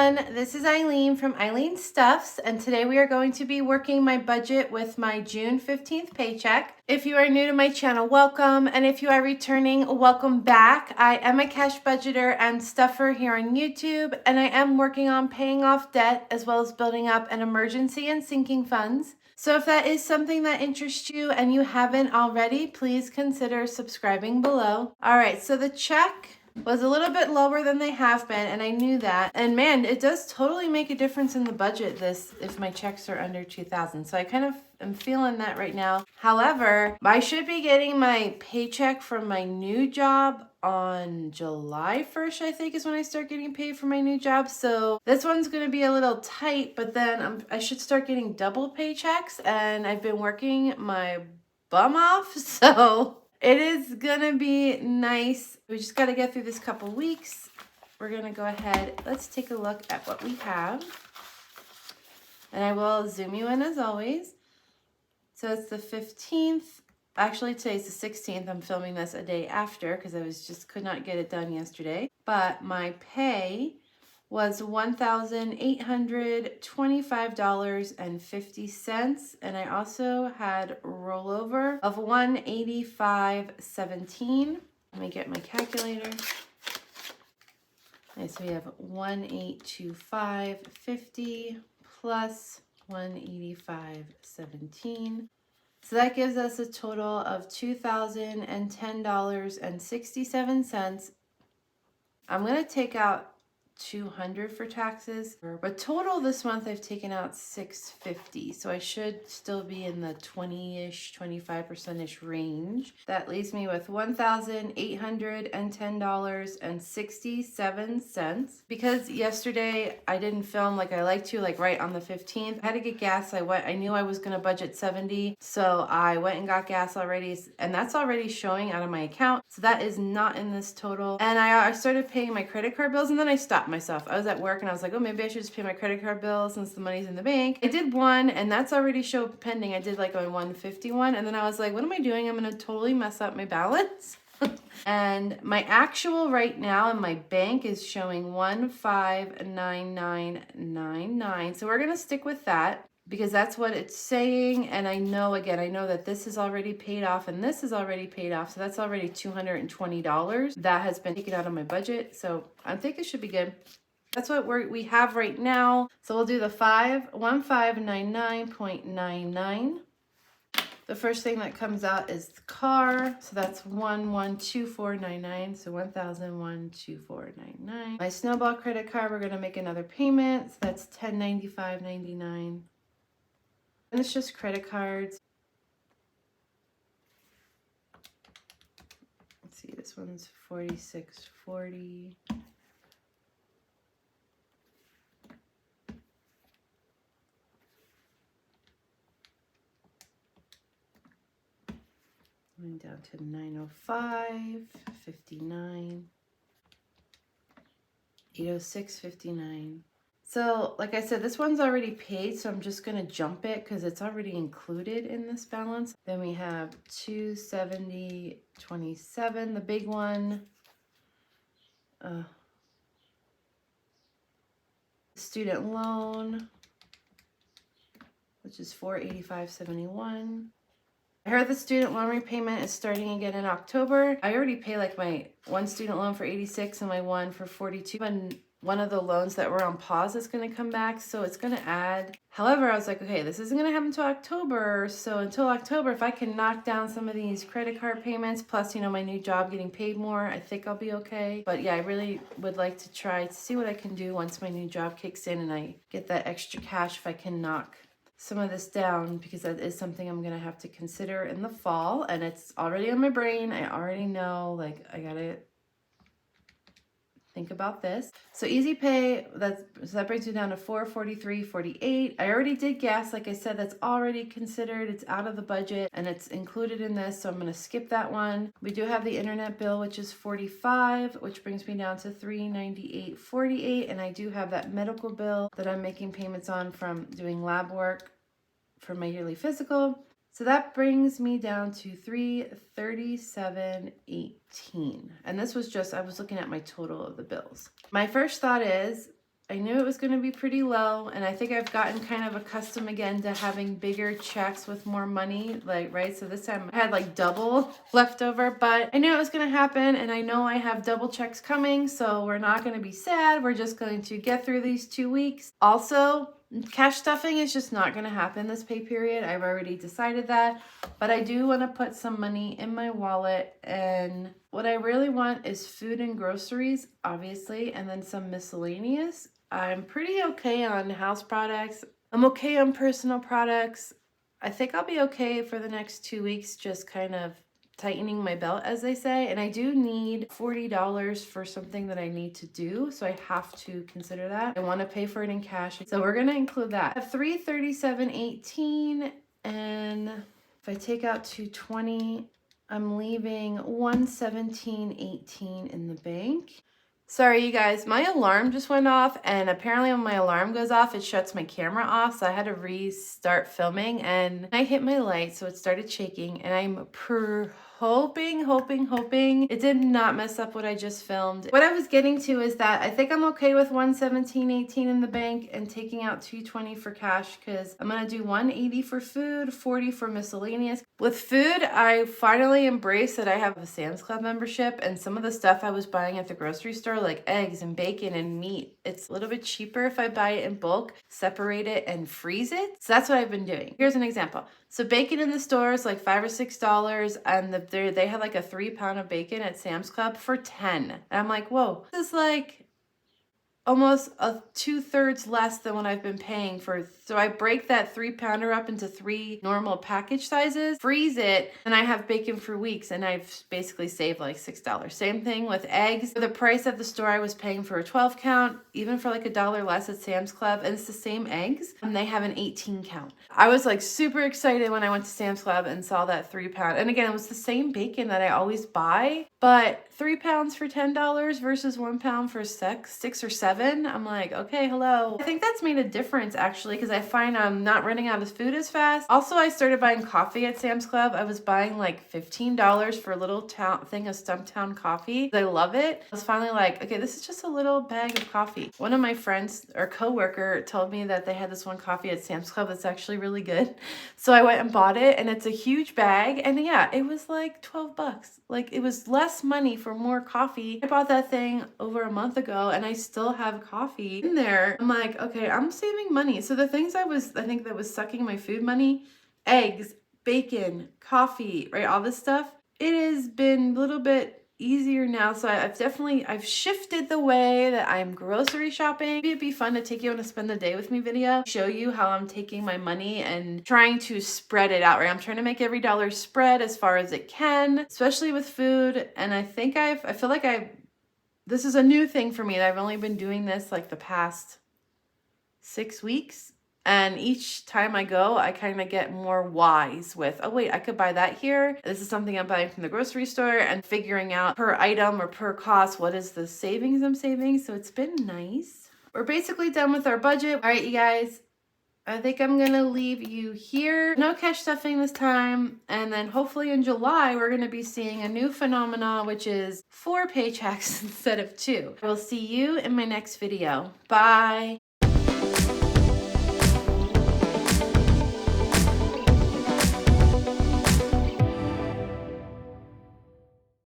everyone, this is Eileen from Eileen Stuffs, and today we are going to be working my budget with my June 15th paycheck. If you are new to my channel, welcome, and if you are returning, welcome back. I am a cash budgeter and stuffer here on YouTube, and I am working on paying off debt as well as building up an emergency and sinking funds. So if that is something that interests you and you haven't already, please consider subscribing below. All right, so the check was a little bit lower than they have been, and I knew that. And man, it does totally make a difference in the budget if my checks are under $2,000. So I kind of am feeling that right now. However, I should be getting my paycheck from my new job on July 1st, I think is when I start getting paid for my new job. So this one's going to be a little tight, but then I should start getting double paychecks, and I've been working my bum off. So it is gonna be nice. We just gotta get through this couple weeks. We're gonna go ahead. Let's take a look at what we have. And I will zoom you in as always. So it's the 15th. Actually, today's the 16th. I'm filming this a day after because I could not get it done yesterday. But my pay was $1,825.50, and I also had rollover of $185.17. Let me get my calculator. Okay, so we have $1,825.50 plus $185.17. So that gives us a total of $2,010.67. I'm gonna take out $200 for taxes, but total this month I've taken out $650, so I should still be in the 20-ish, 25%-ish range. That leaves me with $1,810.67. Because yesterday I didn't film like I like to, like right on the 15th. I had to get gas. I knew I was gonna budget $70, so I went and got gas already, and that's already showing out of my account, so that is not in this total. And I started paying my credit card bills, and then I stopped myself. I was at work and I was like, oh, maybe I should just pay my credit card bill since the money's in the bank. I did one, and that's already showed pending. I did like a 151, and then I was like, what am I doing? I'm gonna totally mess up my balance. And my actual right now in my bank is showing 159999. So we're gonna stick with that because that's what it's saying. And I know that this is already paid off and this is already paid off. So that's already $220 that has been taken out of my budget. So I think it should be good. That's what we have right now. So we'll do the 1599.99. The first thing that comes out is the car. So that's 112499. So 10012499. My Snowball credit card, we're gonna make another payment. So that's $1095.99. And it's just credit cards. Let's see, this one's $46.40. Going down to $905.59. $806.59. So like I said, this one's already paid, so I'm just going to jump it because it's already included in this balance. Then we have $270.27, the big one. Student loan, which is $485.71. I heard the student loan repayment is starting again in October. I already pay like my one student loan for $86 and my one for $42. And one of the loans that were on pause is going to come back, so it's going to add. However, I was like, okay, this isn't going to happen until October. So until October, if I can knock down some of these credit card payments, plus, my new job getting paid more, I think I'll be okay. But yeah, I really would like to try to see what I can do once my new job kicks in and I get that extra cash, if I can knock some of this down, because that is something I'm going to have to consider in the fall. And it's already on my brain. I already know, like, I got to think about this. So easy pay, so that brings me down to $443.48. I already did gas, like I said, that's already considered. It's out of the budget and it's included in this, so I'm going to skip that one. We do have the internet bill, which is $45, which brings me down to $398.48, and I do have that medical bill that I'm making payments on from doing lab work for my yearly physical. So that brings me down to $337.18. And this was just, I was looking at my total of the bills. My first thought is, I knew it was going to be pretty low, and I think I've gotten kind of accustomed again to having bigger checks with more money, like, right? So this time I had like double left over, but I knew it was going to happen, and I know I have double checks coming, so we're not going to be sad. We're just going to get through these 2 weeks. Also, cash stuffing is just not going to happen this pay period. I've already decided that, but I do want to put some money in my wallet, and what I really want is food and groceries, obviously, and then some miscellaneous. I'm pretty okay on house products. I'm okay on personal products. I think I'll be okay for the next 2 weeks, just kind of tightening my belt, as they say. And I do need $40 for something that I need to do, so I have to consider that. I want to pay for it in cash, so we're going to include that. I have $337.18, and if I take out $220, I'm leaving $117.18 in the bank. Sorry, you guys, my alarm just went off, and apparently when my alarm goes off, it shuts my camera off, so I had to restart filming, and I hit my light, so it started shaking, and I'm hoping it did not mess up what I just filmed. What I was getting to is that I think I'm okay with $117.18 in the bank and taking out $220 for cash, because I'm gonna do $180 for food, $40 for miscellaneous. With food, I finally embraced that I have a Sam's Club membership, and some of the stuff I was buying at the grocery store, like eggs and bacon and meat, it's a little bit cheaper if I buy it in bulk, separate it, and freeze it. So that's what I've been doing. Here's an example. So bacon in the store is like $5 or $6, and they had like a 3-pound of bacon at Sam's Club for $10. And I'm like, whoa, this is like almost a 2/3 less than what I've been paying for. So I break that 3-pounder up into 3 normal package sizes, freeze it, and I have bacon for weeks, and I've basically saved like $6. Same thing with eggs. For the price at the store, I was paying for a 12 count, even for like $1 less at Sam's Club, and it's the same eggs, and they have an 18 count. I was like super excited when I went to Sam's Club and saw that 3-pound. And again, it was the same bacon that I always buy, but 3 pounds for $10 versus 1 pound for 6 or 7. I'm like, okay, hello. I think that's made a difference actually, because I find I'm not running out of food as fast. Also, I started buying coffee at Sam's Club. I was buying like $15 for a little thing of Stumptown coffee. I love it. I was finally like, okay, this is just a little bag of coffee. One of my friends or coworker told me that they had this one coffee at Sam's Club that's actually really good. So I went and bought it, and it's a huge bag. And yeah, it was like 12 bucks. Like, it was less money for more coffee. I bought that thing over a month ago, and I still have coffee in there. I'm like, okay, I'm saving money. So the things I think that was sucking my food money, eggs, bacon, coffee, right? All this stuff. It has been a little bit easier now. So I've shifted the way that I'm grocery shopping. Maybe it'd be fun to take you on a spend the day with me video, show you how I'm taking my money and trying to spread it out, right? I'm trying to make every dollar spread as far as it can, especially with food. And I feel like this is a new thing for me. I've only been doing this like the past 6 weeks. And each time I go, I kind of get more wise with, oh wait, I could buy that here. This is something I'm buying from the grocery store, and figuring out per item or per cost, what is the savings I'm saving. So it's been nice. We're basically done with our budget. All right, you guys, I think I'm going to leave you here. No cash stuffing this time. And then hopefully in July, we're going to be seeing a new phenomenon, which is 4 paychecks instead of 2. I will see you in my next video. Bye.